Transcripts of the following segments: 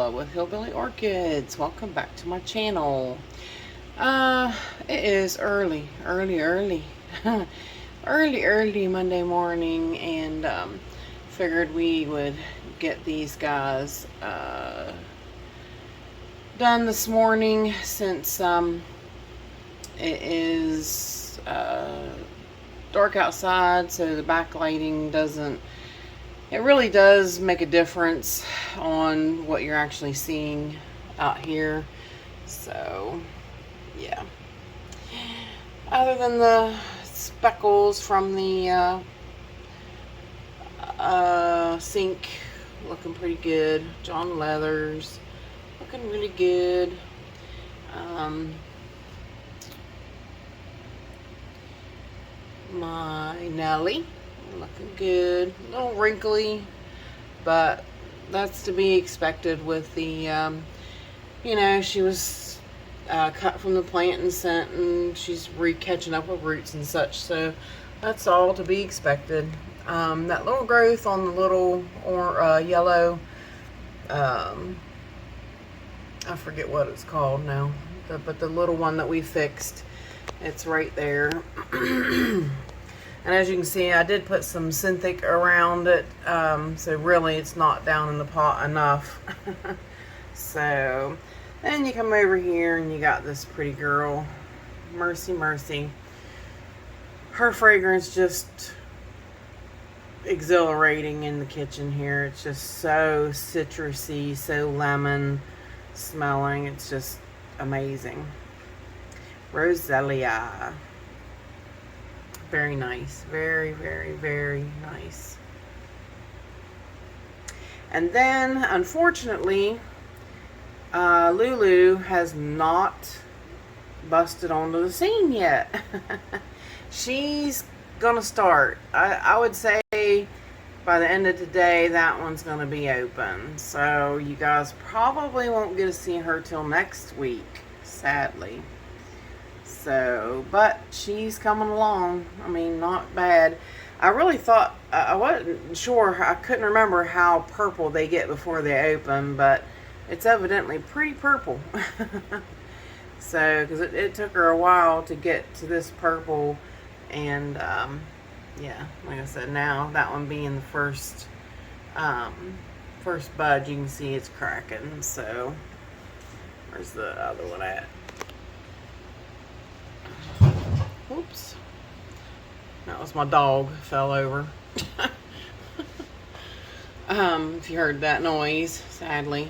WEWA with Hillbilly Orchids. Welcome back to my channel. It is early Monday morning, and figured we would get these guys done this morning since it is dark outside, so the backlighting it really does make a difference on what you're actually seeing out here. So yeah, other than the speckles from the sink looking pretty good, John Leathers looking really good. My Nelly looking good, a little wrinkly, but that's to be expected with the she was cut from the plant and sent, and she's catching up with roots and such, so that's all to be expected. That little growth on the little yellow, I forget what it's called now, but the little one that we fixed, it's right there. And as you can see, I did put some Synthic around it, so really it's not down in the pot enough. So then you come over here and you got this pretty girl, Mercy. Her fragrance just exhilarating in the kitchen here. It's just so citrusy, so lemon smelling. It's just amazing. Roselia. Very nice. Very nice. And then, unfortunately, Lulu has not busted onto the scene yet. She's gonna start. I would say by the end of today, that one's gonna be open. So you guys probably won't get to see her till next week, sadly. So, but she's coming along. I mean, not bad. I really thought, I wasn't sure, I couldn't remember how purple they get before they open, but it's evidently pretty purple. So, because it took her a while to get to this purple, and yeah, like I said, now that one being the first bud, you can see it's cracking. So, where's the other one at? Oops. That was my dog, fell over. If you heard that noise, sadly.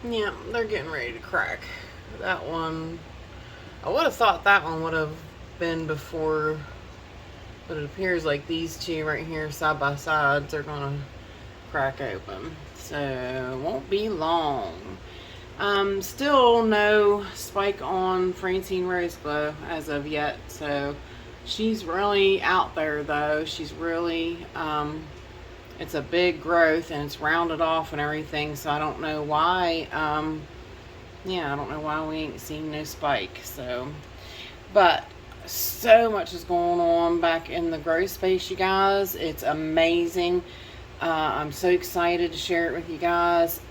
Yeah, they're getting ready to crack. That one, I would have thought that one would have been before, but it appears like these two right here, side by side, are gonna crack open. So, it won't be long. Still no spike on Francine Roseglow as of yet, so she's really out there though. She's really, it's a big growth and it's rounded off and everything, so I don't know why, yeah, I don't know why we ain't seen no spike. So, but so much is going on back in the grow space, you guys. It's amazing. I'm so excited to share it with you guys.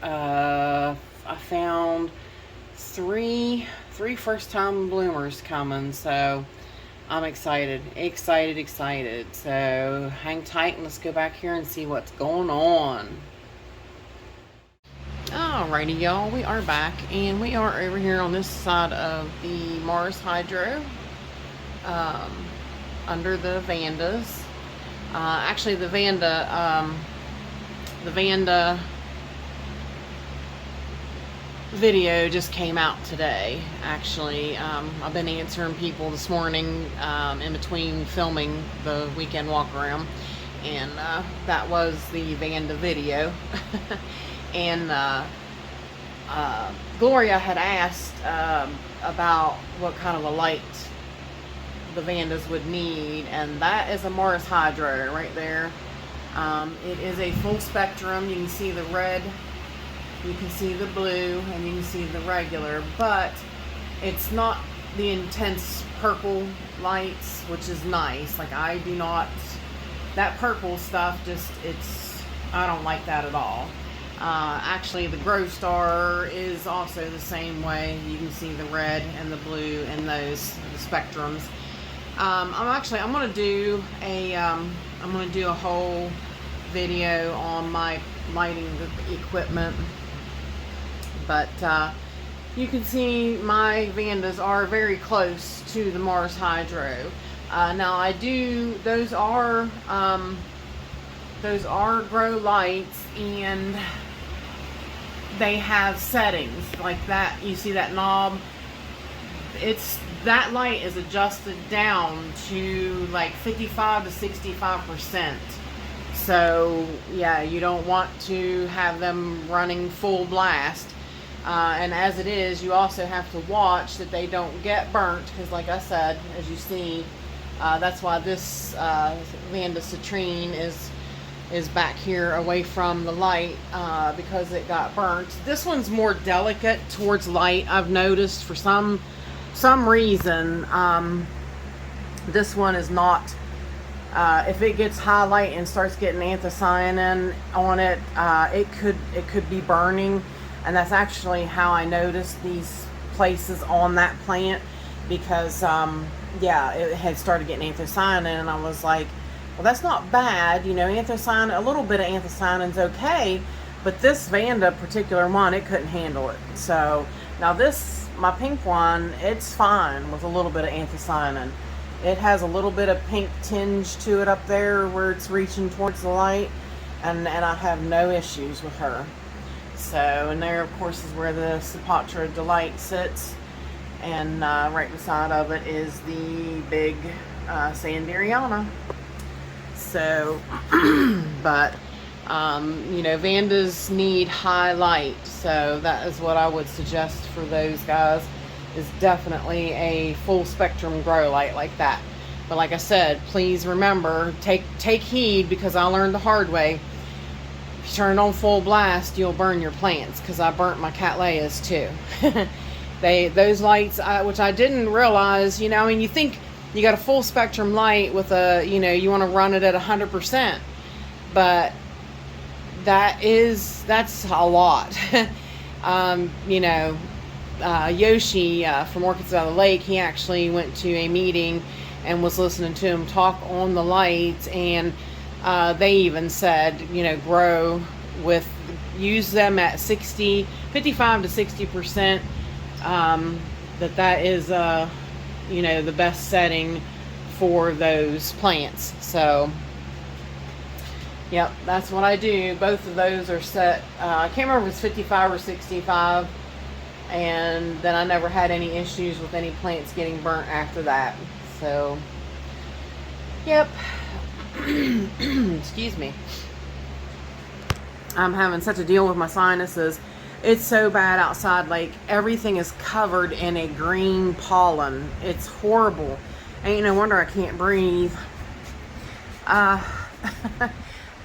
I found three first-time bloomers coming, so I'm excited. So hang tight and let's go back here and see what's going on. Alrighty, y'all, we are back, and we are over here on this side of the Mars Hydro, under the Vandas. Actually, the Vanda video just came out today. Actually, I've been answering people this morning in between filming the weekend walk around, and that was the Vanda video. And Gloria had asked about what kind of a light the Vandas would need, and that is a Mars Hydro right there. It is a full spectrum. You can see the red, you can see the blue, and you can see the regular, but it's not the intense purple lights, which is nice. Like, I do not that purple stuff, I don't like that at all. Actually, the Grow Star is also the same way. You can see the red and the blue in those, the spectrums. I'm gonna do a whole video on my lighting equipment, but you can see my Vandas are very close to the Mars Hydro. Now those are grow lights, and they have settings like that. You see that knob? That light is adjusted down to like 55 to 65%. So yeah, you don't want to have them running full blast. And as it is, you also have to watch that they don't get burnt, because like I said, as you see, that's why this Vanda citrine is back here away from the light, because it got burnt. This one's more delicate towards light, I've noticed, for some reason. This one is not. If it gets high light and starts getting anthocyanin on it, it could be burning. And that's actually how I noticed these places on that plant, because yeah, it had started getting anthocyanin, and I was like, well, that's not bad, you know. Anthocyanin, a little bit of anthocyanin's okay, but this Vanda particular one, it couldn't handle it. So now this, my pink one, it's fine with a little bit of anthocyanin. It has a little bit of pink tinge to it up there where it's reaching towards the light, and I have no issues with her. So, and there, of course, is where the Sapatra Delight sits, and right beside of it is the big Sanderiana. So, but you know, Vandas need high light, so that is what I would suggest for those guys, is definitely a full spectrum grow light like that. But like I said, please remember, take heed, because I learned the hard way. If you turn it on full blast, you'll burn your plants, because I burnt my Cattleyas too. Those lights, which I didn't realize, you know, I mean, you think you got a full spectrum light with you know, you want to run it at 100%, but that's a lot. You know, Yoshi from Orchids by the Lake, he actually went to a meeting and was listening to him talk on the lights, and they even said, you know, use them at 55 to 60%. That is, you know, the best setting for those plants. So, yep, that's what I do. Both of those are set. I can't remember if it's 55 or 65. And then I never had any issues with any plants getting burnt after that. So, yep. Excuse me. I'm having such a deal with my sinuses. It's so bad outside. Like, everything is covered in a green pollen. It's horrible. Ain't no wonder I can't breathe.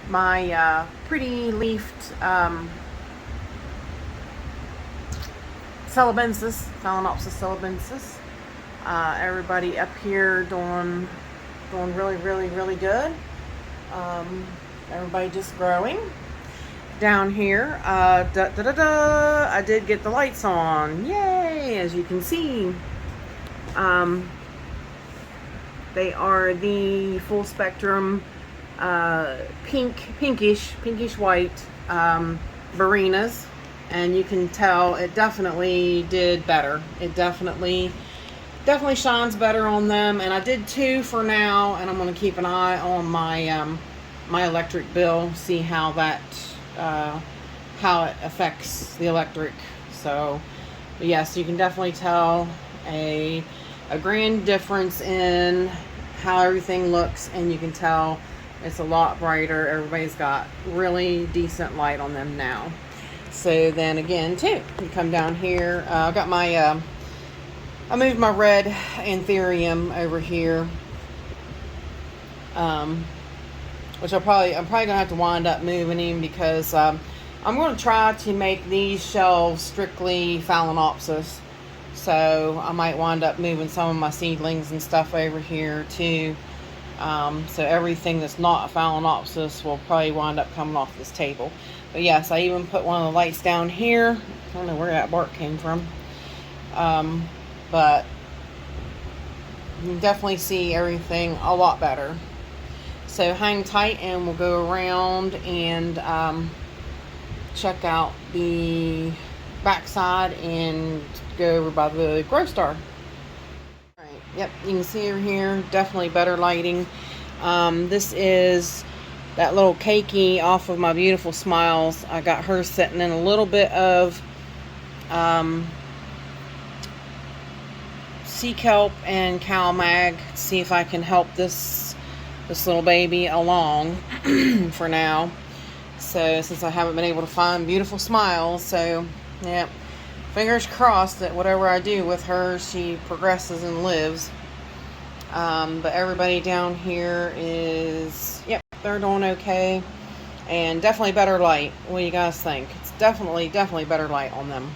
My pretty leafed Phalaenopsis celebensis. Everybody up here doing really good. Everybody just growing. Down here, I did get the lights on. Yay! As you can see, they are the full spectrum pinkish white Barinas, and you can tell it definitely did better. It definitely shines better on them. And I did 2 for now, and I'm going to keep an eye on my my electric bill, see how that how it affects the electric. So, but yes, you can definitely tell a grand difference in how everything looks, and you can tell it's a lot brighter. Everybody's got really decent light on them now. So then again, too, you come down here. I got my I moved my red anthurium over here, which I'm probably gonna have to wind up moving him, because I'm going to try to make these shelves strictly Phalaenopsis. So I might wind up moving some of my seedlings and stuff over here too. So everything that's not a Phalaenopsis will probably wind up coming off this table. But yes, I even put one of the lights down here. I don't know where that bark came from. But you can definitely see everything a lot better. So hang tight and we'll go around and check out the backside and go over by the grow star. Alright, yep, you can see over here, definitely better lighting. This is that little cakey off of my Beautiful Smiles. I got her sitting in a little bit of sea kelp and cow mag. See if I can help this little baby along for now. So since I haven't been able to find Beautiful Smiles, so yeah, fingers crossed that whatever I do with her, she progresses and lives. But everybody down here is, yep, they're doing okay, and definitely better light. What do you guys think? It's definitely better light on them.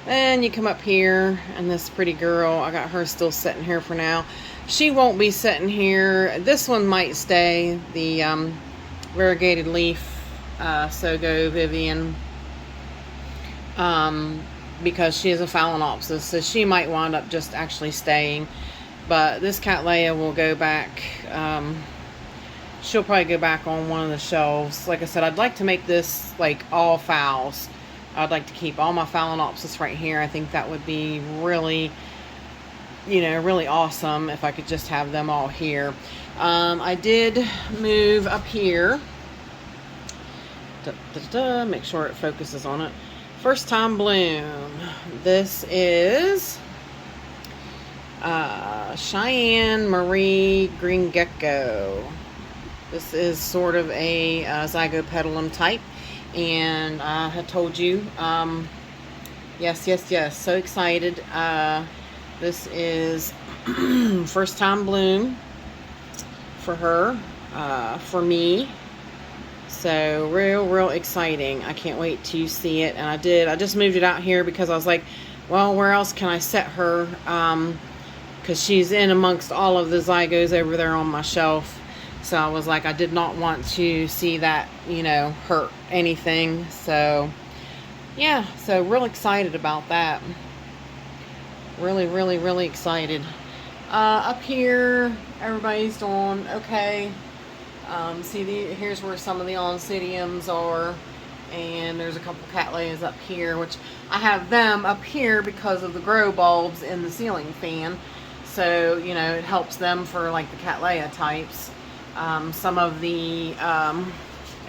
Then you come up here, and this pretty girl, I got her still sitting here for now. She won't be sitting here. This one might stay, the variegated leaf Sogo Vivian, because she is a Phalaenopsis, so she might wind up just actually staying. But this Cattleya will go back. She'll probably go back on one of the shelves. Like I said, I'd like to make this like all phals. I'd like to keep all my Phalaenopsis right here. I think that would be really, you know, really awesome if I could just have them all here. I did move up here. Make sure it focuses on it. First time bloom. This is Cheyenne Marie Green Gecko. This is sort of a Zygopetalum type, and I had told you, yes, so excited. This is first time bloom for her, for me. So real exciting. I can't wait to see it. And I just moved it out here because I was like, well, where else can I set her? Because she's in amongst all of the zygos over there on my shelf. So I was like, I did not want to see that, you know, hurt anything. So yeah, so real excited about that. Really excited. Up here, everybody's doing okay. See, here's where some of the Oncidiums are, and there's a couple Cattleyas up here, which I have them up here because of the grow bulbs in the ceiling fan. So, you know, it helps them for like the Cattleya types. Some of the,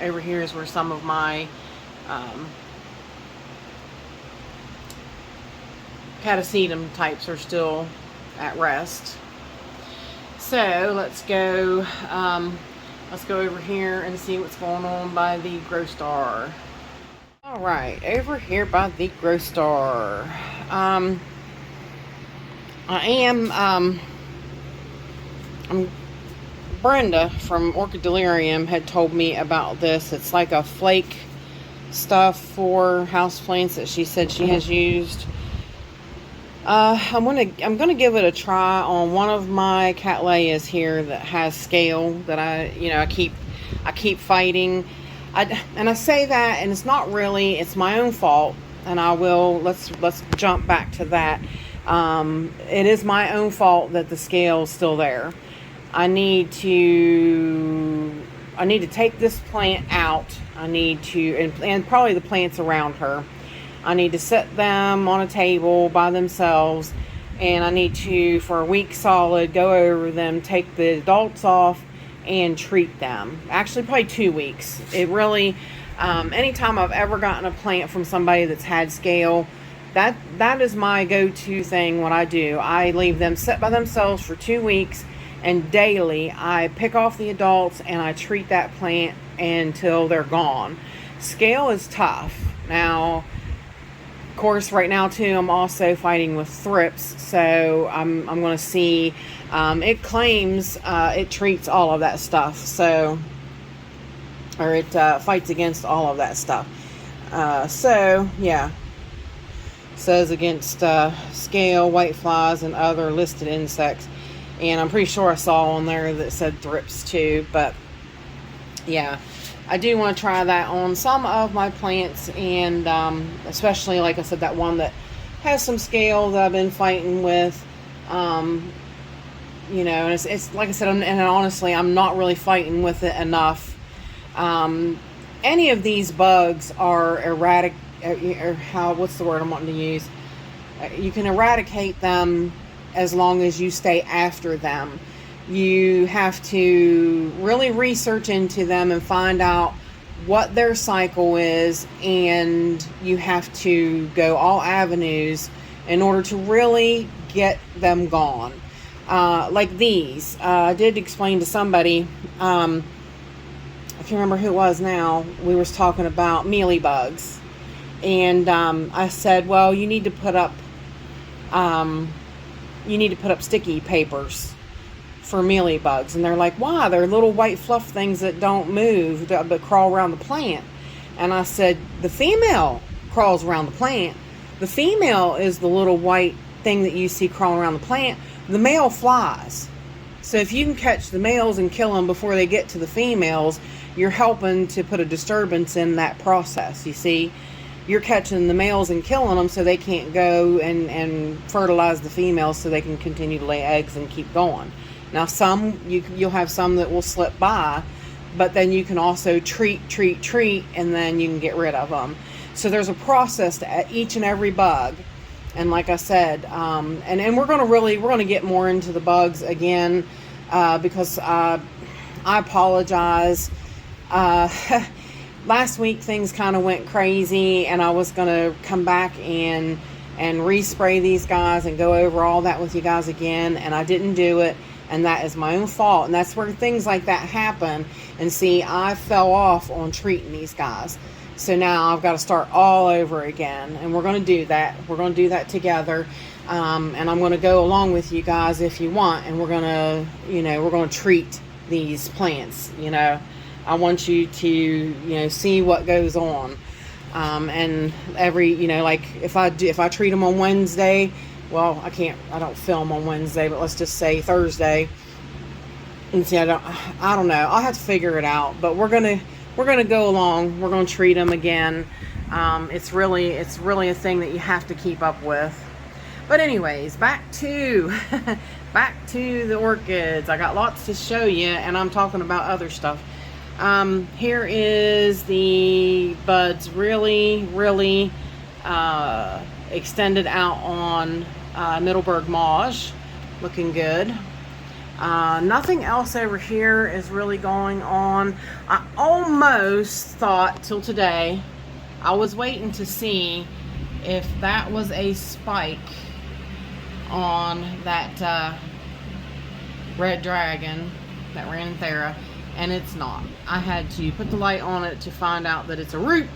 over here is where some of my Catasetum types are still at rest. So let's go over here and see what's going on by the grow star. All right, over here by the grow star. Brenda from Orchid Delirium had told me about this. It's like a flake stuff for houseplants that she said she has used. I'm gonna give it a try on one of my Cattleyas here that has scale that I keep fighting. And I say that, and it's not really, it's my own fault. And let's jump back to that. It is my own fault that the scale is still there. I need to take this plant out. I need to, and probably the plants around her. I need to set them on a table by themselves, and I need to, for a week solid, go over them, take the adults off, and treat them. Actually, probably 2 weeks. It really, anytime I've ever gotten a plant from somebody that's had scale, that is my go-to thing. What I do, I leave them set by themselves for 2 weeks, and daily I pick off the adults and I treat that plant until they're gone. Scale is tough. Now, of course, right now too, I'm also fighting with thrips, so I'm going to see. It claims it treats all of that stuff, so, or it fights against all of that stuff. So yeah, says against scale, whiteflies, and other listed insects. And I'm pretty sure I saw on there that said thrips too. But yeah, I do want to try that on some of my plants, and especially, like I said, that one that has some scale that I've been fighting with. You know, and it's like I said, and honestly, I'm not really fighting with it enough. Any of these bugs are erratic, or what's the word I'm wanting to use? You can eradicate them as long as you stay after them. You have to really research into them and find out what their cycle is, and you have to go all avenues in order to really get them gone. Like these, I did explain to somebody, I can't remember who it was now, we was talking about mealybugs, and I said, well, you need to put up sticky papers for mealybugs. And they're like, why? They're little white fluff things that don't move but crawl around the plant. And I said, the female crawls around the plant. The female is the little white thing that you see crawling around the plant. The male flies. So if you can catch the males and kill them before they get to the females, you're helping to put a disturbance in that process. You see, you're catching the males and killing them so they can't go and fertilize the females so they can continue to lay eggs and keep going. Now, you'll have some that will slip by, but then you can also treat, and then you can get rid of them. So there's a process to each and every bug. And like I said, and we're going to get more into the bugs again, because I apologize. Last week things kind of went crazy, and I was going to come back and respray these guys and go over all that with you guys again, and I didn't do it. And that is my own fault. And that's where things like that happen. And see, I fell off on treating these guys. So now I've got to start all over again. And we're going to do that. We're going to do that together. And I'm going to go along with you guys if you want. And we're going to, we're going to treat these plants. I want you to, see what goes on. And every, like if I treat them on Wednesday, well, I don't film on Wednesday, but let's just say Thursday. And see, I don't know. I'll have to figure it out, but we're going to go along. We're going to treat them again. It's really a thing that you have to keep up with. But anyways, back to the orchids. I got lots to show you, and I'm talking about other stuff. Here is the buds really extended out on Middleburg Mauge, looking good. Nothing else over here is really going on. I almost thought till today, I was waiting to see if that was a spike on that red dragon, that Ranthera, and it's not. I had to put the light on it to find out that it's a root.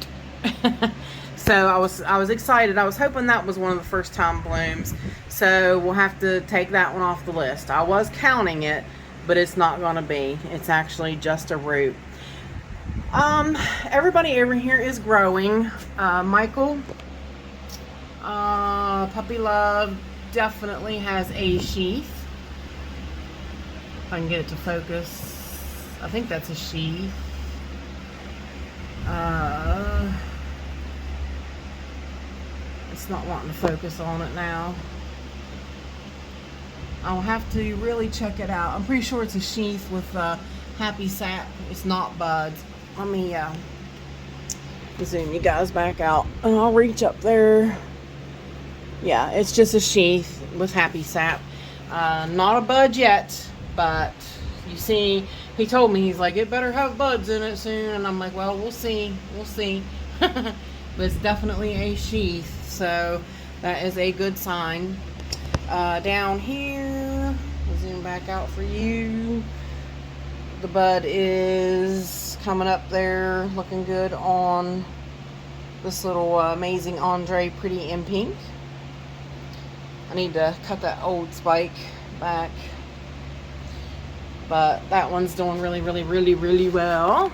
So I was excited. I was hoping that was one of the first time blooms. So we'll have to take that one off the list. I was counting it, but it's not going to be. It's actually just a root. Everybody over here is growing. Michael, Puppy Love definitely has a sheath. If I can get it to focus. I think that's a sheath. It's not wanting to focus on it now. I'll have to really check it out. I'm pretty sure it's a sheath with happy sap. It's not buds. Let me zoom you guys back out, and I'll reach up there. Yeah, it's just a sheath with happy sap. Not a bud yet, but you see, he told me, he's like, it better have buds in it soon, and I'm like, well, we'll see. But it's definitely a sheath. So that is a good sign. Down here, I'll zoom back out for you. The bud is coming up there, looking good on this little Amazing Andre Pretty in Pink. I need to cut that old spike back. But that one's doing really well.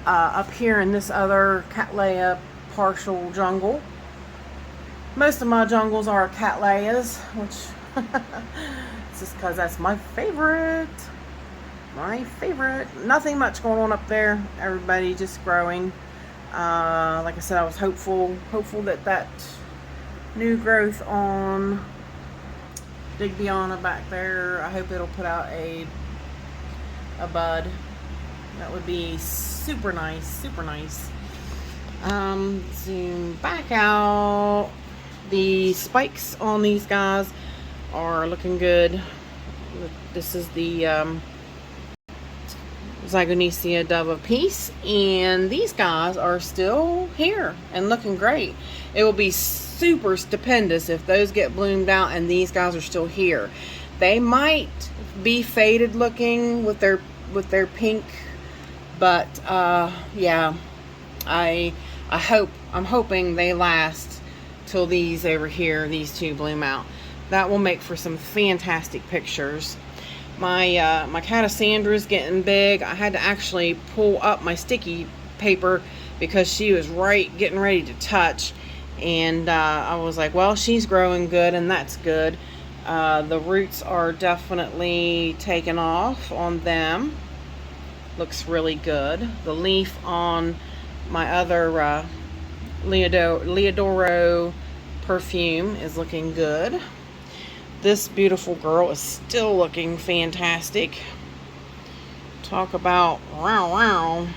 Up here in this other Cattleya partial jungle. Most of my jungles are Cattleyas, which just because that's my favorite. My favorite. Nothing much going on up there. Everybody just growing. Like I said, I was hopeful that new growth on Digbyana back there, I hope it'll put out a bud. That would be super nice, super nice. Zoom back out. The spikes on these guys are looking good. This is the Zygonesia Dove of Peace, and these guys are still here and looking great. It will be super stupendous if those get bloomed out and these guys are still here. They might be faded looking with their pink, but yeah, I'm hoping they last till these over here, these two bloom out. That will make for some fantastic pictures. My my Catasandra's getting big. I had to actually pull up my sticky paper because she was getting ready to touch, and I was like, well, she's growing good, and that's good. The roots are definitely taking off on them. Looks really good. The leaf on my other Leodoro perfume is looking good. This beautiful girl is still looking fantastic. Talk about wow.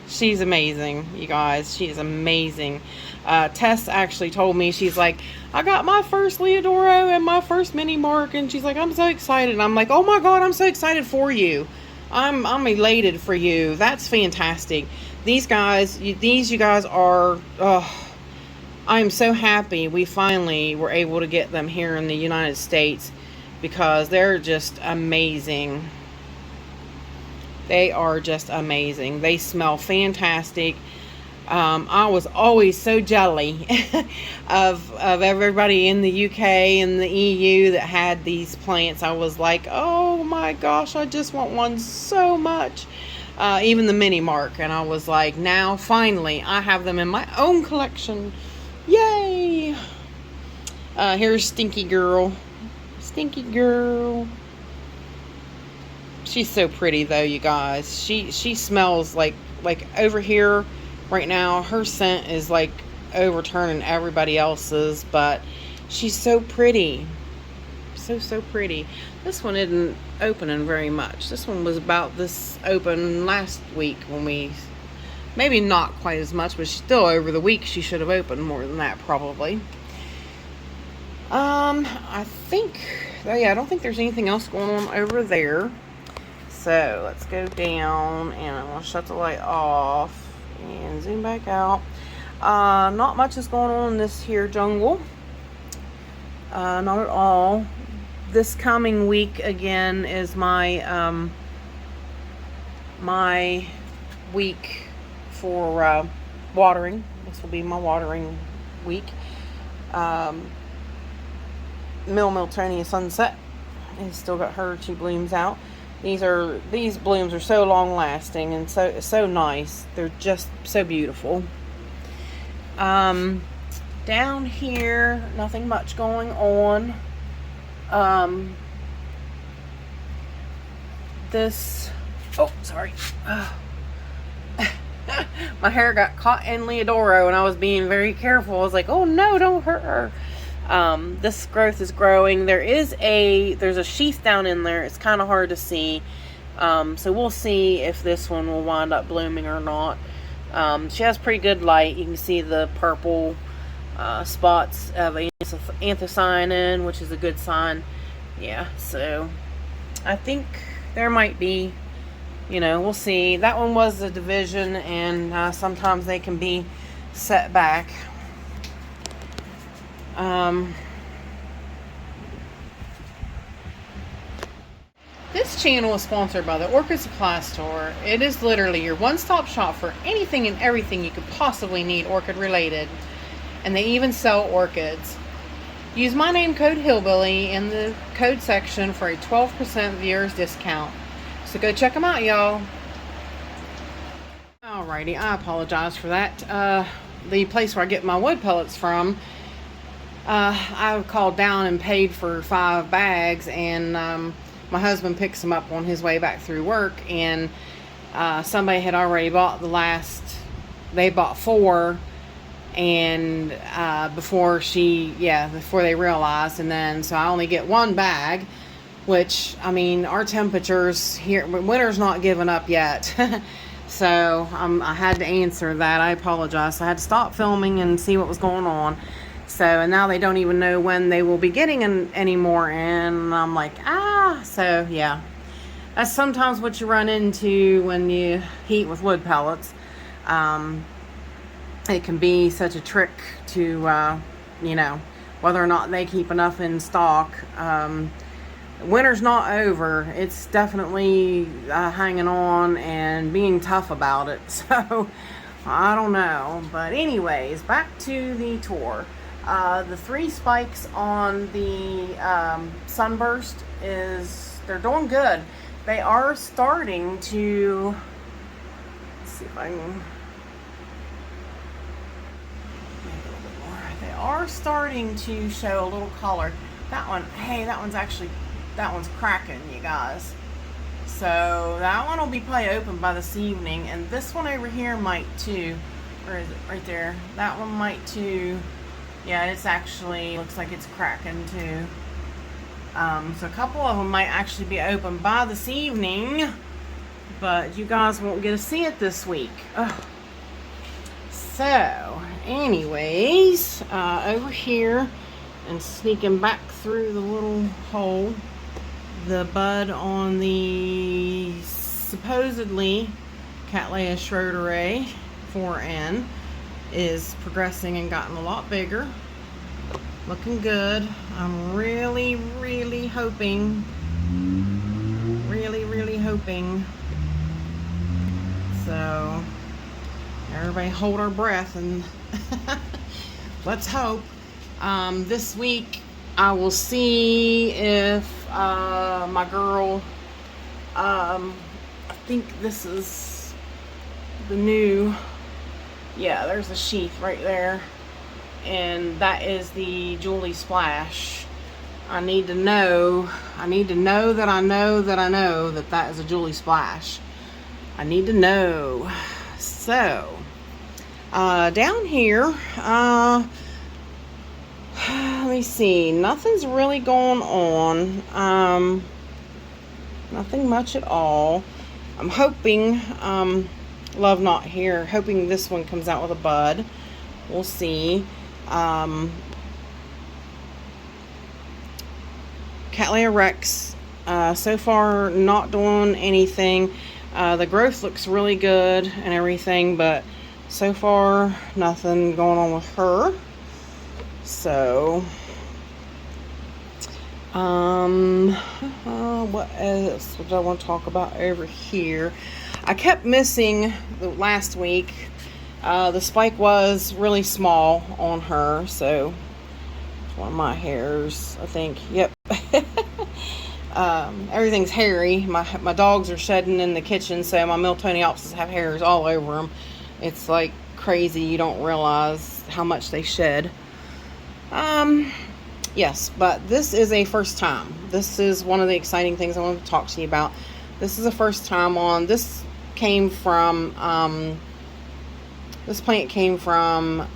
She's amazing, you guys. She is amazing. Tess actually told me, she's like, I got my first Leodoro and my first mini mark, and she's like, I'm so excited. And I'm like, oh my God, I'm so excited for you. I'm elated for you. That's fantastic. These guys, you guys are, I'm so happy we finally were able to get them here in the United States, because they're just amazing. They are just amazing. They smell fantastic. I was always so jelly of everybody in the UK and the EU that had these plants. I was like, oh my gosh, I just want one so much. Even the mini mark. And I was like, now finally I have them in my own collection. Yay! Here's Stinky Girl. Stinky Girl. She's so pretty though, you guys. She smells like over here right now, her scent is like overturning everybody else's, but she's so pretty. So pretty. This one isn't opening very much. This one was about this open last week when we, maybe not quite as much, but still over the week she should have opened more than that probably. I think, oh yeah, I don't think there's anything else going on over there. So let's go down, and I'm gonna shut the light off and zoom back out. Not much is going on in this here jungle. Not at all. This coming week again is my my week for watering. This will be my watering week. Miltonia Sunset has still got her 2 blooms out. These blooms are so long lasting and so nice. They're just so beautiful. Down here, nothing much going on. Sorry. My hair got caught in Leodoro and I was being very careful. I was like, oh no, don't hurt her. This growth is growing. There's a sheath down in there. It's kind of hard to see. So we'll see if this one will wind up blooming or not. She has pretty good light. You can see the purple spots of anthocyanin, which is a good sign. Yeah, so I think there might be, we'll see. That one was a division, and sometimes they can be set back. This channel is sponsored by the Orchid Supply Store. It is literally your one-stop shop for anything and everything you could possibly need orchid related. And they even sell orchids. Use my name code Hillbilly in the code section for a 12% viewers discount. So go check them out, y'all. Alrighty, I apologize for that. The place where I get my wood pellets from I called down and paid for 5 bags, and my husband picks them up on his way back through work, and somebody had already bought they bought 4, and before they realized, and then so I only get 1 bag, which, I mean, our temperatures here, winter's not giving up yet. So I had to answer that. I apologize. I had to stop filming and see what was going on. So, and now they don't even know when they will be getting any more, and I'm like, so yeah. That's sometimes what you run into when you heat with wood pellets. It can be such a trick to, whether or not they keep enough in stock. Winter's not over. It's definitely hanging on and being tough about it. So, I don't know. But anyways, back to the tour. The 3 spikes on the Sunburst they're doing good. They are starting to, let's see if I can make it a little bit more. They are starting to show a little color. That one's cracking, you guys. So that one will be probably open by this evening, and this one over here might too. Where is it? Right there. That one might too. Yeah, it's actually looks like it's cracking too. So a couple of them might actually be open by this evening, but you guys won't get to see it this week. Ugh. So, anyways, over here and sneaking back through the little hole, the bud on the supposedly Cattleya Schroederi 4N is progressing and gotten a lot bigger. Looking good. I'm really, really hoping. Really hoping. So, everybody hold our breath and let's hope. This week I will see if my girl, I think this is the new, yeah, there's a sheath right there. And that is the Julie Splash. I need to know that I know that is a Julie Splash. I need to know. So, down here, let me see. Nothing's really going on. Nothing much at all. I'm hoping, Love Not Here, hoping this one comes out with a bud. We'll see. Cattleya Rex, so far not doing anything. The growth looks really good and everything, but so far nothing going on with her. So, what else would I want to talk about over here? I kept missing the last week. The spike was really small on her, so it's one of my hairs, I think. Yep. Everything's hairy. My dogs are shedding in the kitchen, so my Miltoniopsis have hairs all over them. It's like crazy. You don't realize how much they shed. Yes, but this is a first time. This is one of the exciting things I want to talk to you about. This is a first time on. This came from, this plant came from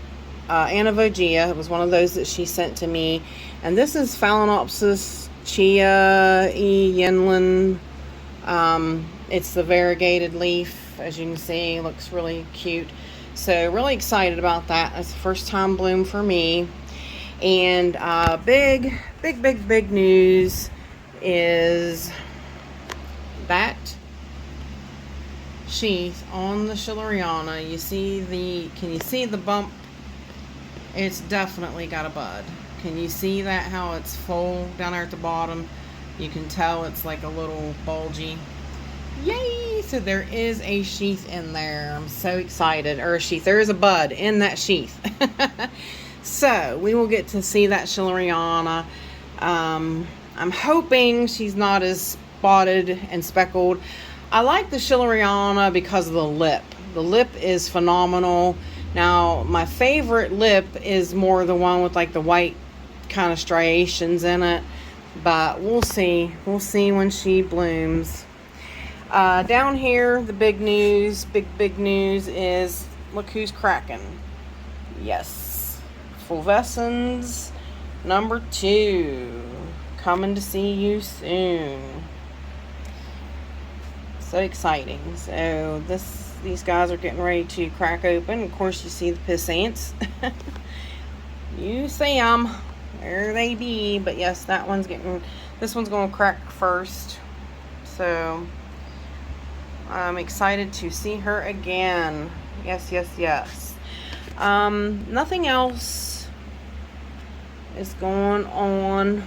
Anna Vogia. It was one of those that she sent to me. And this is Phalaenopsis Chia E. Yinlin. It's the variegated leaf, as you can see. It looks really cute. So really excited about that. It's the first time bloom for me. And big news is that sheath on the Schilleriana. Can you see the bump? It's definitely got a bud. Can you see that, how it's full down there at the bottom? You can tell it's like a little bulgy. Yay! So there is a sheath in there. I'm so excited. Or a sheath. There is a bud in that sheath. So we will get to see that Schilleriana. I'm hoping she's not as spotted and speckled. I like the Schilleriana because of the lip. The lip is phenomenal. Now, my favorite lip is more the one with like the white kind of striations in it, but we'll see when she blooms. Down here, the big news is, look who's cracking. Yes, Fulvescens number 2, coming to see you soon. So exciting. So these guys are getting ready to crack open. Of course, you see the piss ants. You see them. There they be. But yes, this one's going to crack first. So I'm excited to see her again. Yes. Nothing else is going on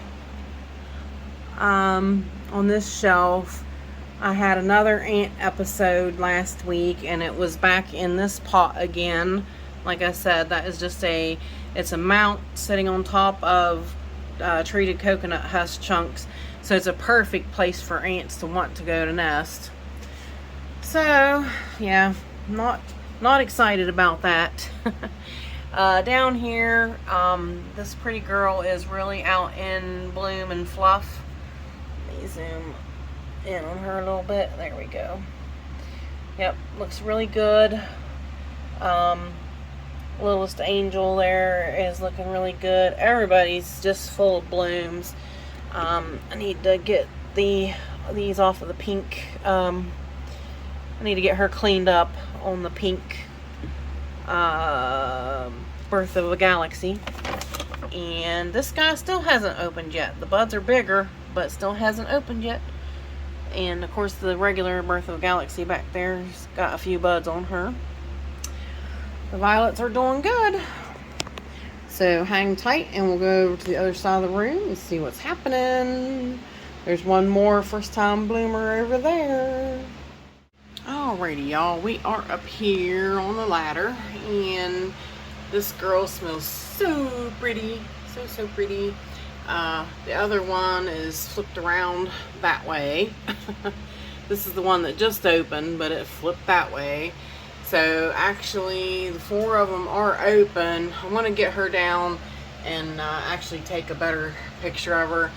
this shelf. I had another ant episode last week, and it was back in this pot again. Like I said, that is just it's a mount sitting on top of treated coconut husk chunks. So it's a perfect place for ants to want to go to nest. So, yeah, not excited about that. Down here, this pretty girl is really out in bloom and fluff. Let me zoom in on her a little bit. There we go. Yep, looks really good. Littlest angel there is looking really good. Everybody's just full of blooms. I need to get these off of the pink. I need to get her cleaned up on the pink Birth of a Galaxy. And this guy still hasn't opened yet. The buds are bigger, but still hasn't opened yet. And of course the regular Birth of a Galaxy back there's got a few buds on her. The violets are doing good. So hang tight and we'll go over to the other side of the room and see what's happening. There's one more first time bloomer over there. Alrighty y'all, we are up here on the ladder, and this girl smells so pretty. So pretty. The other one is flipped around that way. This is the one that just opened, but it flipped that way. So actually the 4 of them are open. I want to get her down and actually take a better picture of her.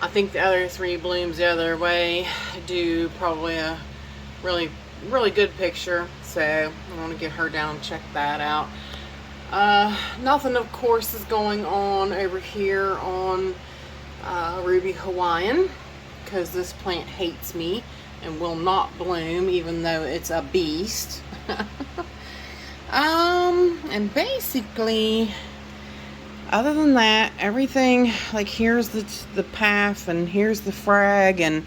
I think the other 3 blooms the other way do probably a really good picture. So I want to get her down and check that out. Nothing of course is going on over here on Ruby Hawaiian, because this plant hates me and will not bloom even though it's a beast. And basically other than that, everything, like here's the path and here's the frag, and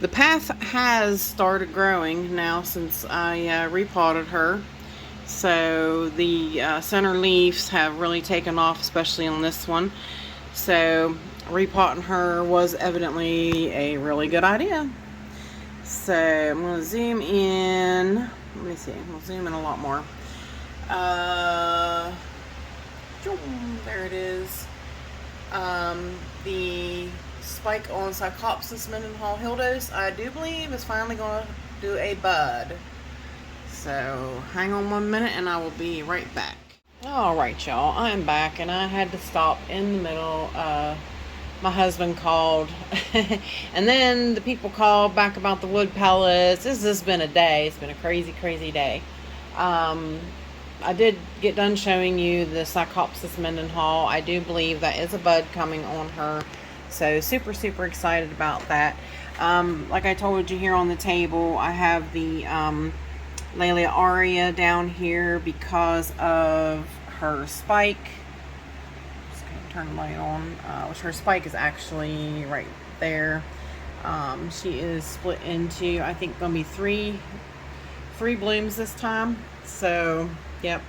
the path has started growing now since I repotted her. So the center leaves have really taken off, especially on this one. So repotting her was evidently a really good idea. So I'm going to zoom in. Let me see. We'll zoom in a lot more. There it is. The spike on Cyclopsis Mendenhall Hildos, I do believe, is finally going to do a bud. So hang on 1 minute and I will be right back. Alright y'all, I am back, and I had to stop in the middle. My husband called and then the people called back about the wood pellets. This has been a day. It's been a crazy day. I did get done showing you the Cyclopsis Mendenhall. I do believe that is a bud coming on her. So super excited about that. Like I told you, here on the table I have the Laelia Aurea down here because of her spike. Just gonna turn the light on, which her spike is actually right there. She is split into, I think, gonna be three blooms this time. So yep,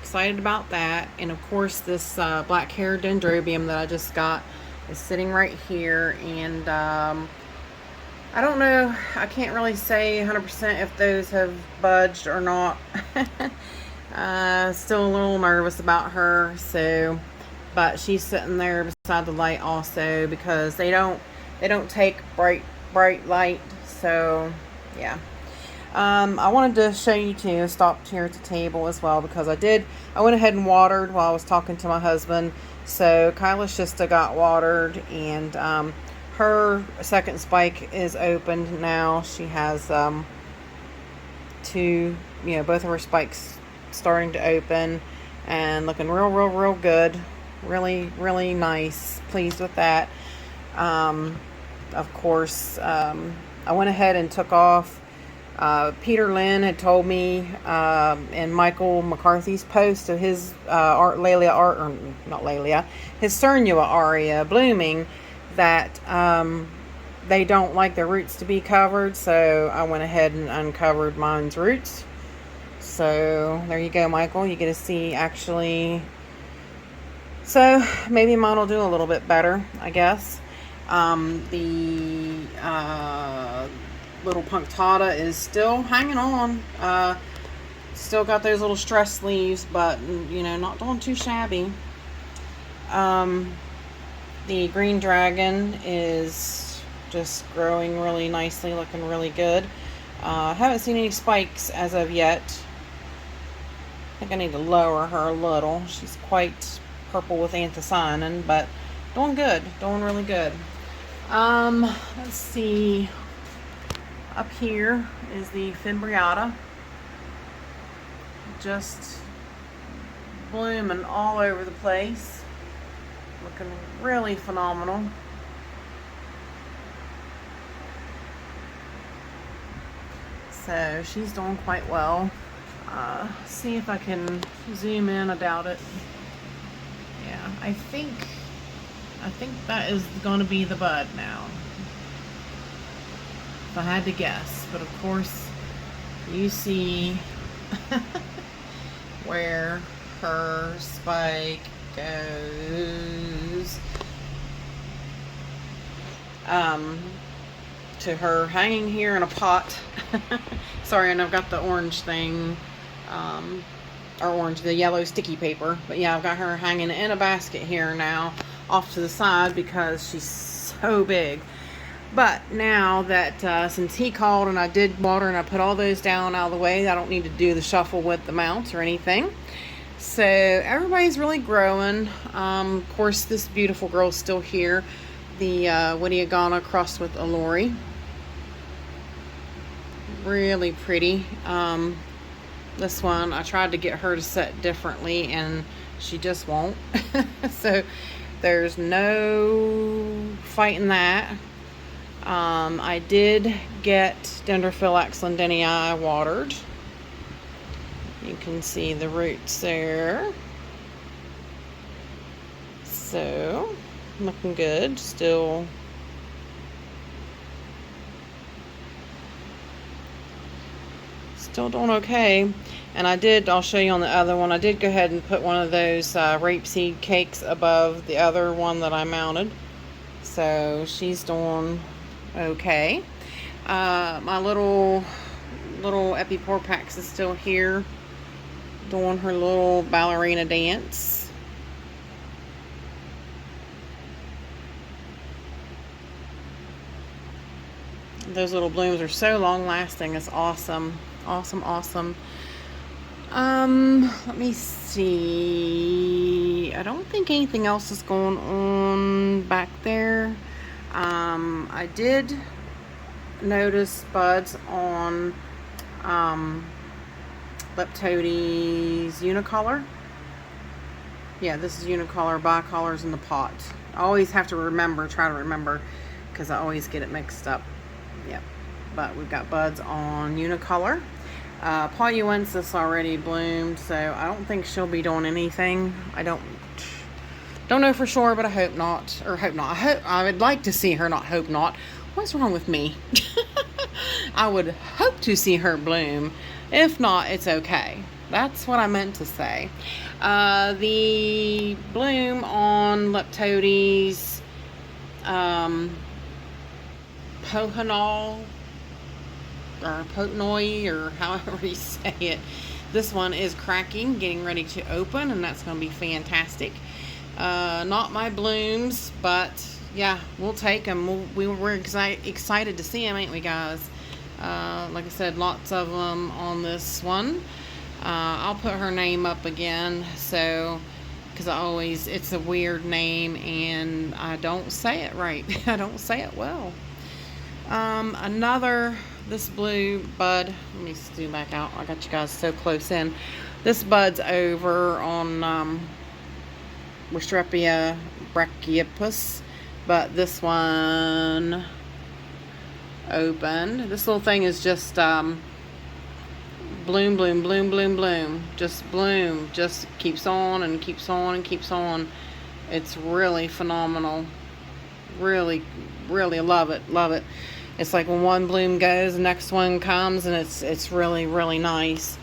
excited about that. And of course this black hair dendrobium that I just got is sitting right here, and I don't know, I can't really say 100% if those have budged or not. Still a little nervous about her. So, but she's sitting there beside the light also, because they don't take bright light. So yeah. I wanted to show you too. I stopped here at the table as well because I went ahead and watered while I was talking to my husband. So Kyla's Shista got watered, and her second spike is opened now. She has two, both of her spikes starting to open and looking real good. Really, really nice. Pleased with that. Of course, I went ahead and took off. Peter Lynn had told me in Michael McCarthy's post of his his Cernua aria blooming, that they don't like their roots to be covered, so I went ahead and uncovered mine's roots. So there you go, Michael. You get to see actually. So maybe mine will do a little bit better, I guess. The little punctata is still hanging on. Still got those little stress leaves, but not doing too shabby. The green dragon is just growing really nicely, looking really good. Haven't seen any spikes as of yet. I think I need to lower her a little. She's quite purple with anthocyanin, but doing good, doing really good. Let's see. Up here is the fimbriata, just blooming all over the place, looking really phenomenal. So she's doing quite well. See if I can zoom in. I doubt it. Yeah, I think that is going to be the bud now, if I had to guess. But of course, you see where her spike goes, to her hanging here in a pot. Sorry, and I've got the orange thing, the yellow sticky paper. But yeah, I've got her hanging in a basket here now, off to the side, because she's so big. But now that since he called and I did water and I put all those down out of the way, I don't need to do the shuffle with the mounts or anything. So everybody's really growing. Of course, this beautiful girl's still here, the Wittiagana crossed with Allori. Really pretty. This one, I tried to get her to set differently and she just won't. So there's no fighting that. I did get Dendrophylax londonii watered. You can see the roots there. So, looking good. Still doing okay. And I'll show you on the other one, I did go ahead and put one of those rapeseed cakes above the other one that I mounted. So she's doing okay. My little Epiporpax is still here, doing her little ballerina dance. Those little blooms are so long lasting. It's awesome. Awesome. Let me see. I don't think anything else is going on back there. I did notice buds on Leptodes unicolor. Yeah, this is unicolor. Bicolor's in the pot. I always have to try to remember, because I always get it mixed up. Yep. But we've got buds on unicolor. Pauluensis already bloomed, so I don't think she'll be doing anything. I don't know for sure, but I hope not. I would like to see her, not hope not. What's wrong with me? I would hope to see her bloom. If not, it's okay. That's what I meant to say. The bloom on Leptodes Pohanol, or Potnoy, or however you say it. This one is cracking, getting ready to open, and that's going to be fantastic. Not my blooms, but yeah, we'll take them. We're excited to see them, ain't we, guys? Like I said, lots of them on this one. I'll put her name up again, so because it's a weird name and I don't say it right. I don't say it well. This blue bud, let me zoom back out. I got you guys so close in. This bud's over on Restrepia brachypus, but this one opened. This little thing is just bloom, bloom, bloom, bloom, bloom. Just bloom. Just keeps on and keeps on and keeps on. It's really phenomenal. Really, really love it. Love it. It's like when one bloom goes, the next one comes, and it's really, really nice.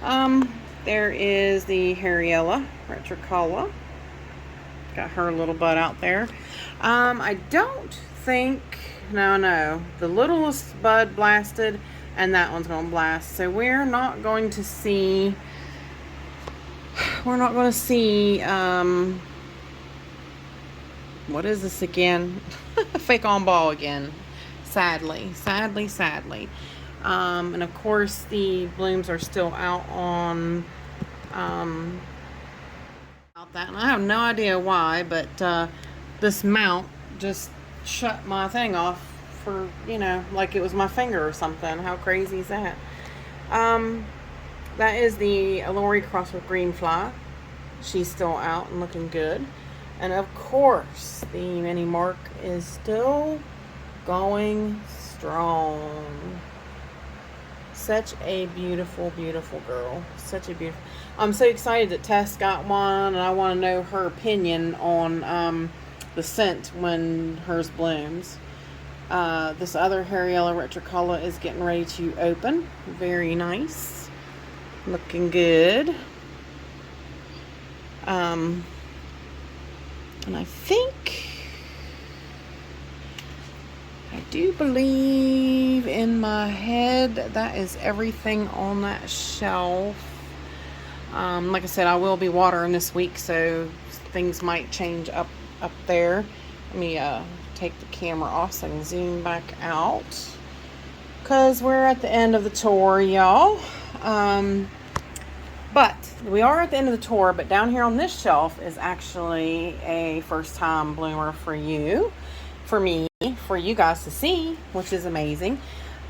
There is the Harriella retricola. Got her little bud out there. I don't think, no, the littlest bud blasted, and that one's going to blast. So we're not going to see, what is this again? Fake on ball again. Sadly. And of course the blooms are still out on out that, and I have no idea why, but this mount just shut my thing off for, like it was my finger or something. How crazy is that? That is the Allori crossed with Greenfly. She's still out and looking good. And of course the mini mark is still going strong. Such a beautiful, beautiful girl. Such a beautiful. I'm so excited that Tess got one, and I want to know her opinion on the scent when hers blooms. This other Harriella retricola is getting ready to open. Very nice. Looking good. And I do believe in my head that is everything on that shelf. Like I said, I will be watering this week, so things might change up there. Let me take the camera off so I can zoom back out, because we're at the end of the tour, y'all. But we are at the end of the tour, but down here on this shelf is actually a first time bloomer for you, for me, for you guys to see, which is amazing.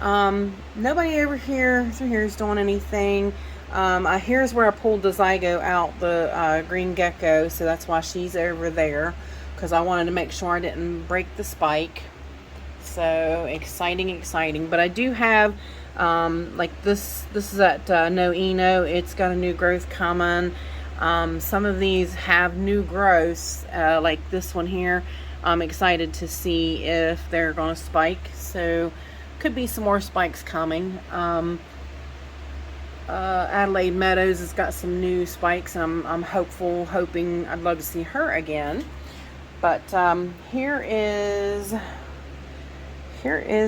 Nobody over here through here is doing anything. Here's where I pulled the zygo out, the green gecko, so that's why she's over there, because I wanted to make sure I didn't break the spike. So exciting. But I do have like this is at No Eno. It's got a new growth coming. Some of these have new growths, like this one here. I'm excited to see if they're going to spike, so could be some more spikes coming. Adelaide Meadows has got some new spikes, and I'm hoping I'd love to see her again. But here is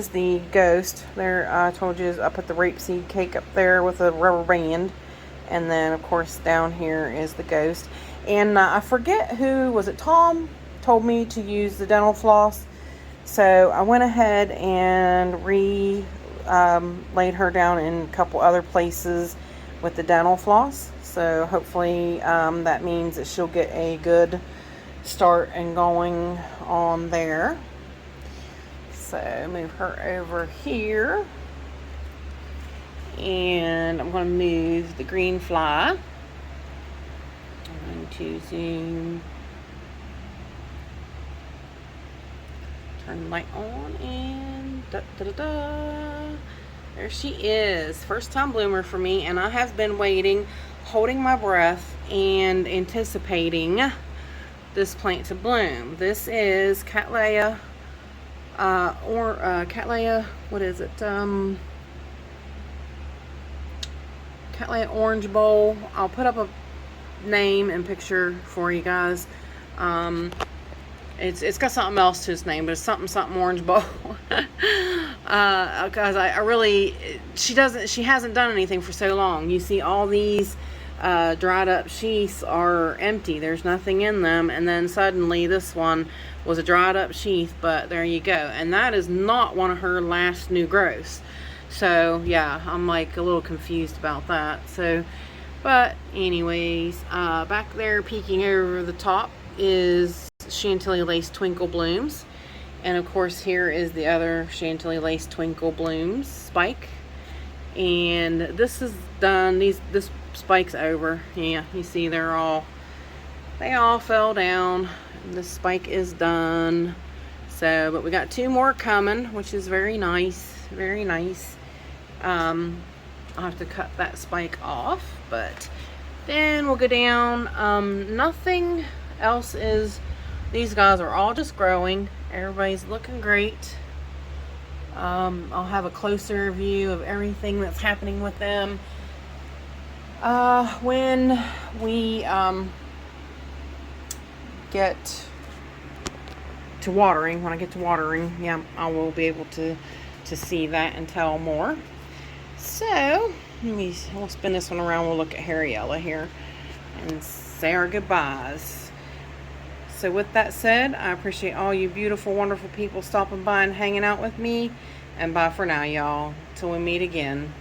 the ghost. There, I told you I put the rapeseed cake up there with a rubber band, and then of course down here is the ghost. And I forget who was it. Tom told me to use the dental floss, so I went ahead and laid her down in a couple other places with the dental floss. So hopefully that means that she'll get a good start and going on there. So move her over here, and I'm going to move the green fly. I'm going to zoom, turn the light on, and there she is. First time bloomer for me, and I have been waiting, holding my breath and anticipating this plant to bloom. This is Cattleya Cattleya, what is it? Cattleya Orange Bowl. I'll put up a name and picture for you guys. It's got something else to its name, but it's something Orange Bowl. Because I really, she hasn't done anything for so long. You see all these dried up sheaths are empty. There's nothing in them, and then suddenly this one was a dried up sheath. But there you go, and that is not one of her last new growths. So yeah, I'm like a little confused about that. So, but anyways, back there peeking over the top is Chantilly Lace Twinkle Blooms. And of course here is the other Chantilly Lace Twinkle Blooms spike. And this is done, this spike's over. Yeah, you see they all fell down. This spike is done. So, but we got 2 more coming, which is very nice, very nice. I'll have to cut that spike off, but then we'll go down. Nothing else is, these guys are all just growing. Everybody's looking great. I'll have a closer view of everything that's happening with them when we get to watering. When I get to watering, yeah, I will be able to see that and tell more. So we'll spin this one around. We'll look at Harryella here and say our goodbyes. So with that said, I appreciate all you beautiful, wonderful people stopping by and hanging out with me. And bye for now, y'all. Till we meet again.